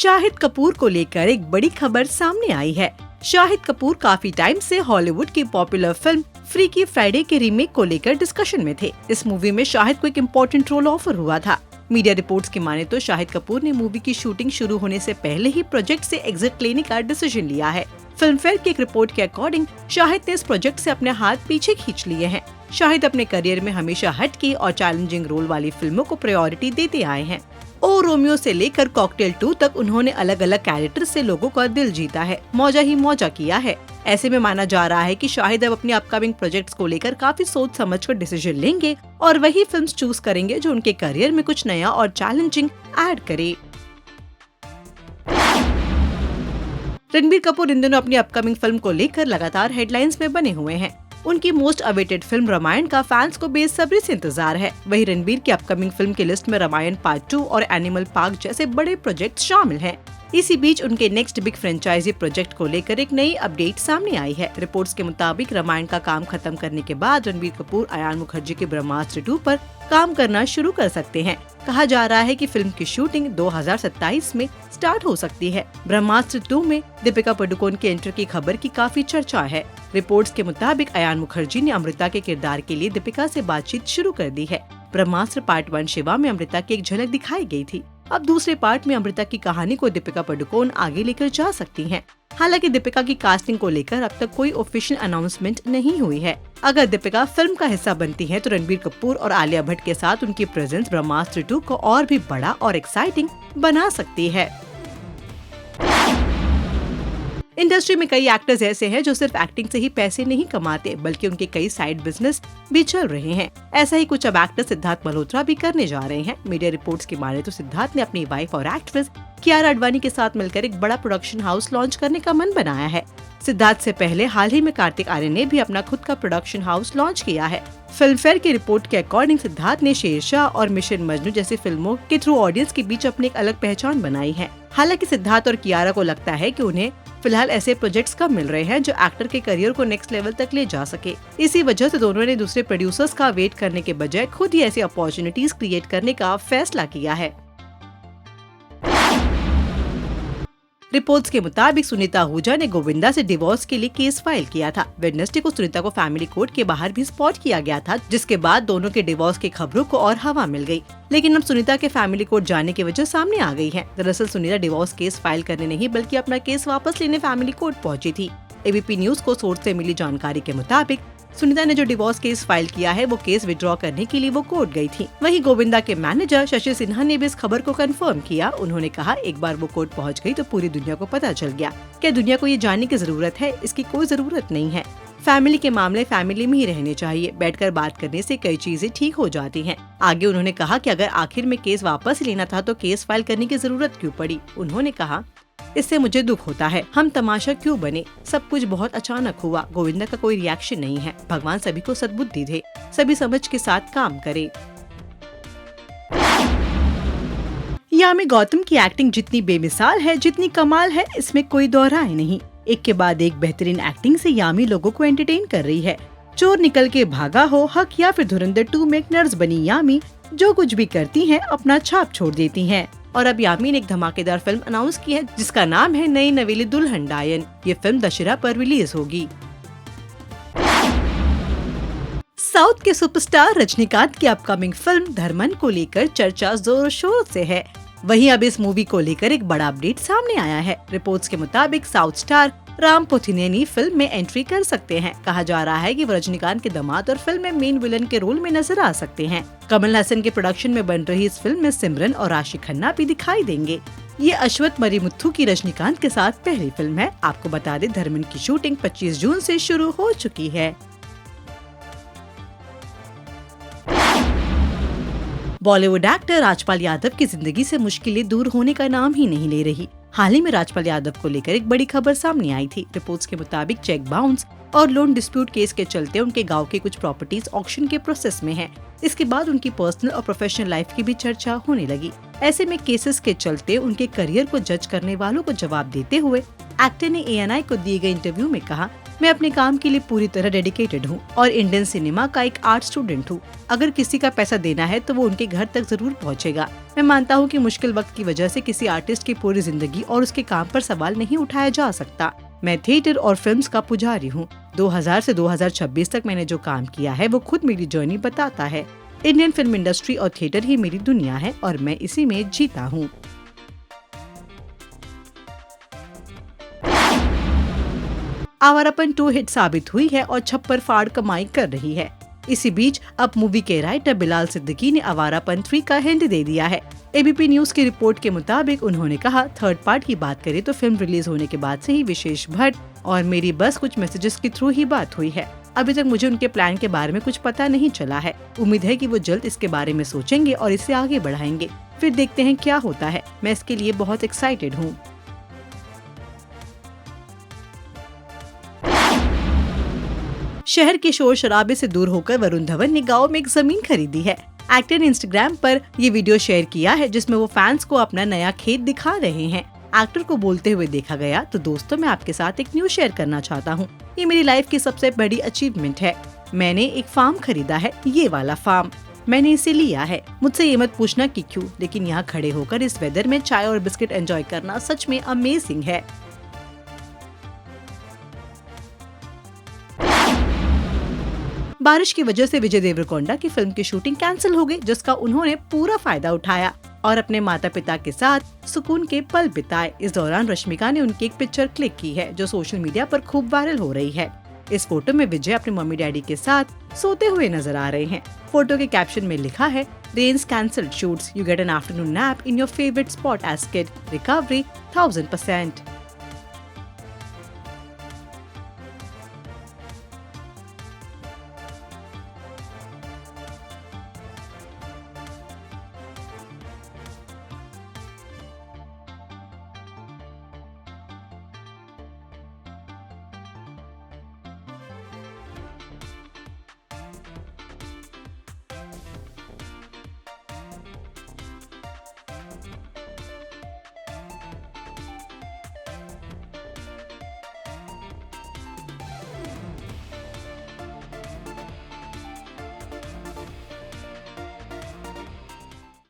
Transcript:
शाहिद कपूर को लेकर एक बड़ी खबर सामने आई है। शाहिद कपूर काफी टाइम से हॉलीवुड की पॉपुलर फिल्म फ्रीकी फ्राइडे के रीमेक को लेकर डिस्कशन में थे। इस मूवी में शाहिद को एक इम्पोर्टेंट रोल ऑफर हुआ था। मीडिया रिपोर्ट्स की माने तो शाहिद कपूर ने मूवी की शूटिंग शुरू होने से पहले ही प्रोजेक्ट से एग्जिट लेने का डिसीजन लिया है। फिल्म फेयर की एक रिपोर्ट के अकॉर्डिंग शाहिद ने इस प्रोजेक्ट से अपने हाथ पीछे खींच लिए हैं। शाहिद अपने करियर में हमेशा हटके और चैलेंजिंग रोल वाली फिल्मों को प्रायोरिटी देते आए हैं। ओ रोमियो से लेकर कॉकटेल 2 तक उन्होंने अलग अलग कैरेक्टर से लोगों का दिल जीता है, मौजा ही मौजा किया है। ऐसे में माना जा रहा है कि शाहिद अब अपने अपकमिंग प्रोजेक्ट्स को लेकर काफी सोच समझकर डिसीजन लेंगे और वही फिल्म्स चूज करेंगे जो उनके करियर में कुछ नया और चैलेंजिंग ऐड करे। रणबीर कपूर इन दिनों अपनी अपकमिंग फिल्म को लेकर लगातार हेडलाइंस में बने हुए हैं। उनकी मोस्ट अवेटेड फिल्म रामायण का फैंस को बेसब्री से इंतजार है। वहीं रणबीर की अपकमिंग फिल्म की लिस्ट में रामायण पार्ट 2 और एनिमल पार्क जैसे बड़े प्रोजेक्ट शामिल हैं। इसी बीच उनके नेक्स्ट बिग फ्रेंचाइजी प्रोजेक्ट को लेकर एक नई अपडेट सामने आई है। रिपोर्ट्स के मुताबिक रामायण का काम खत्म करने के बाद रणबीर कपूर अयान मुखर्जी के ब्रह्मास्त्र 2 पर काम करना शुरू कर सकते हैं। कहा जा रहा है कि फिल्म की शूटिंग 2027 में स्टार्ट हो सकती है। ब्रह्मास्त्र 2 में दीपिका पादुकोण के एंट्री की खबर की काफी चर्चा है। रिपोर्ट्स के मुताबिक अयान मुखर्जी ने अमृता के किरदार के लिए दीपिका से बातचीत शुरू कर दी है। ब्रह्मास्त्र पार्ट 1 शिवा में अमृता की एक झलक दिखाई गई थी। अब दूसरे पार्ट में अमृता की कहानी को दीपिका पादुकोण आगे लेकर जा सकती हैं। हालांकि दीपिका की कास्टिंग को लेकर अब तक कोई ऑफिशियल अनाउंसमेंट नहीं हुई है। अगर दीपिका फिल्म का हिस्सा बनती हैं, तो रणबीर कपूर और आलिया भट्ट के साथ उनकी प्रेजेंस ब्रह्मास्त्र 2 को और भी बड़ा और एक्साइटिंग बना सकती है। इंडस्ट्री में कई एक्टर्स ऐसे हैं जो सिर्फ एक्टिंग से ही पैसे नहीं कमाते, बल्कि उनके कई साइड बिजनेस भी चल रहे हैं। ऐसा ही कुछ अब एक्टर सिद्धार्थ मल्होत्रा भी करने जा रहे हैं। मीडिया रिपोर्ट्स की माने तो सिद्धार्थ ने अपनी वाइफ और एक्ट्रेस कियारा आडवाणी के साथ मिलकर एक बड़ा प्रोडक्शन हाउस लॉन्च करने का मन बनाया है। सिद्धार्थ से पहले हाल ही में कार्तिक आर्यन ने भी अपना खुद का प्रोडक्शन हाउस लॉन्च किया है। फिल्म फेयर की रिपोर्ट के अकॉर्डिंग सिद्धार्थ ने शेरशाह और मिशन मजनू जैसी फिल्मों के थ्रू ऑडियंस के बीच अपनी एक अलग पहचान बनाई है। हालांकि सिद्धार्थ और कियारा को लगता है कि उन्हें फिलहाल ऐसे प्रोजेक्ट्स कम मिल रहे हैं जो एक्टर के करियर को नेक्स्ट लेवल तक ले जा सके। इसी वजह से दोनों ने दूसरे प्रोड्यूसर्स का वेट करने के बजाय खुद ही ऐसी अपॉर्चुनिटीज क्रिएट करने का फैसला किया है। रिपोर्ट्स के मुताबिक सुनीता आहूजा ने गोविंदा से डिवोर्स के लिए केस फाइल किया था। वेडनेसडे को सुनीता को फैमिली कोर्ट के बाहर भी स्पॉट किया गया था, जिसके बाद दोनों के डिवोर्स की खबरों को और हवा मिल गई। लेकिन अब सुनीता के फैमिली कोर्ट जाने की वजह सामने आ गई है। दरअसल सुनीता डिवोर्स केस फाइल करने नहीं बल्कि अपना केस वापस लेने फैमिली कोर्ट पहुंची थी। एबीपी न्यूज को सोर्स से मिली जानकारी के मुताबिक सुनीता ने जो डिवोर्स केस फाइल किया है वो केस विड्रॉ करने के लिए वो कोर्ट गई थी। वहीं गोविंदा के मैनेजर शशि सिन्हा ने भी इस खबर को कंफर्म किया। उन्होंने कहा, एक बार वो कोर्ट पहुंच गई तो पूरी दुनिया को पता चल गया। क्या दुनिया को ये जानने की जरूरत है? इसकी कोई जरूरत नहीं है। फैमिली के मामले फैमिली में ही रहने चाहिए। बैठकर बात करने से कई चीजें ठीक हो जाती हैं। आगे उन्होंने कहा कि अगर आखिर में केस वापस लेना था तो केस फाइल करने की जरूरत क्यों पड़ी? उन्होंने कहा, इससे मुझे दुख होता है। हम तमाशा क्यों बने? सब कुछ बहुत अचानक हुआ। गोविंदा का कोई रिएक्शन नहीं है। भगवान सभी को सद्बुद्धि दे, सभी समझ के साथ काम करे। यामी गौतम की एक्टिंग जितनी बेमिसाल है, जितनी कमाल है, इसमें कोई दो राय नहीं। एक के बाद एक बेहतरीन एक्टिंग से यामी लोगों को एंटरटेन कर रही है। चोर निकल के भागा हो, हक या फिर धुरंधर 2 में एक नर्स बनी यामी जो कुछ भी करती हैं अपना छाप छोड़ देती हैं। और अब यामी ने एक धमाकेदार फिल्म अनाउंस की है जिसका नाम है नई नवेली दुल्हन डायन। ये फिल्म दशहरा पर रिलीज होगी। साउथ के सुपरस्टार रजनीकांत की अपकमिंग फिल्म धर्मन को लेकर चर्चा जोर शोर से है। वहीं अब इस मूवी को लेकर एक बड़ा अपडेट सामने आया है। रिपोर्ट्स के मुताबिक south star Ram Pothineni film में एंट्री कर सकते हैं। कहा जा रहा है कि वो रजनीकांत के दामाद और फिल्म में मेन विलन के रोल में नजर आ सकते हैं। कमल हसन के प्रोडक्शन में बन रही इस फिल्म में सिमरन और राशि खन्ना भी दिखाई देंगे। ये अश्वथ मरीमुथु की रजनीकांत के साथ पहली फिल्म है। आपको बता दें, धर्मन की शूटिंग 25 जून से शुरू हो चुकी है। बॉलीवुड एक्टर राजपाल यादव की जिंदगी से मुश्किलें दूर होने का नाम ही नहीं ले रही। हाल ही में राजपाल यादव को लेकर एक बड़ी खबर सामने आई थी। रिपोर्ट्स के मुताबिक चेक बाउंस और लोन डिस्प्यूट केस के चलते उनके गांव के कुछ प्रॉपर्टीज ऑक्शन के प्रोसेस में हैं। इसके बाद उनकी पर्सनल और प्रोफेशनल लाइफ की भी चर्चा होने लगी। ऐसे में केसेस के चलते उनके करियर को जज करने वालों को जवाब देते हुए एक्टर ने ANI को दिए गए इंटरव्यू में कहा, मैं अपने काम के लिए पूरी तरह डेडिकेटेड हूँ और इंडियन सिनेमा का एक आर्ट स्टूडेंट हूँ। अगर किसी का पैसा देना है तो वो उनके घर तक जरूर पहुँचेगा। मैं मानता हूँ कि मुश्किल वक्त की वजह से किसी आर्टिस्ट की पूरी जिंदगी और उसके काम पर सवाल नहीं उठाया जा सकता। मैं थिएटर और फिल्म्स का पुजारी हूँ। 2000 से 2026 तक मैंने जो काम किया है वो खुद मेरी जर्नी बताता है। इंडियन फिल्म इंडस्ट्री और थिएटर ही मेरी दुनिया है और मैं इसी में जीता हूँ। आवारापन 2 हिट साबित हुई है और छप्पर फाड़ कमाई कर रही है। इसी बीच अब मूवी के राइटर बिलाल सिद्दीकी ने आवारापन 3 का हिंट दे दिया है। ABP न्यूज की रिपोर्ट के मुताबिक उन्होंने कहा, थर्ड पार्ट की बात करें तो फिल्म रिलीज होने के बाद से ही विशेष भट्ट और मेरी बस कुछ मैसेजेस के थ्रू ही बात हुई है। अभी तक मुझे उनके प्लान के बारे में कुछ पता नहीं चला है। उम्मीद है कि वो जल्द इसके बारे में सोचेंगे और इसे आगे बढ़ाएंगे। फिर देखते हैं क्या होता है। मैं इसके लिए बहुत एक्साइटेड हूँ। शहर के शोर शराबे से दूर होकर वरुण धवन ने गांव में एक जमीन खरीदी है। एक्टर ने इंस्टाग्राम पर ये वीडियो शेयर किया है जिसमें वो फैंस को अपना नया खेत दिखा रहे हैं। एक्टर को बोलते हुए देखा गया, तो दोस्तों मैं आपके साथ एक न्यूज शेयर करना चाहता हूँ। ये मेरी लाइफ की सबसे बड़ी अचीवमेंट है। मैंने एक फार्म खरीदा है, ये वाला फार्म। मैंने इसे लिया है। मुझसे ये मत पूछना कि क्यों, लेकिन यहाँ खड़े होकर इस वेदर में चाय और बिस्किट एंजॉय करना सच में अमेजिंग है। बारिश की वजह से विजय देवरकोंडा की फिल्म की शूटिंग कैंसिल हो गई, जिसका उन्होंने पूरा फायदा उठाया और अपने माता पिता के साथ सुकून के पल बिताए। इस दौरान रश्मिका ने उनकी एक पिक्चर क्लिक की है जो सोशल मीडिया पर खूब वायरल हो रही है। इस फोटो में विजय अपने मम्मी डैडी के साथ सोते हुए नजर आ रहे हैं। फोटो के कैप्शन में लिखा है, rains cancelled shoots, you get an afternoon nap in your favourite spot as kid, recovery 1000%।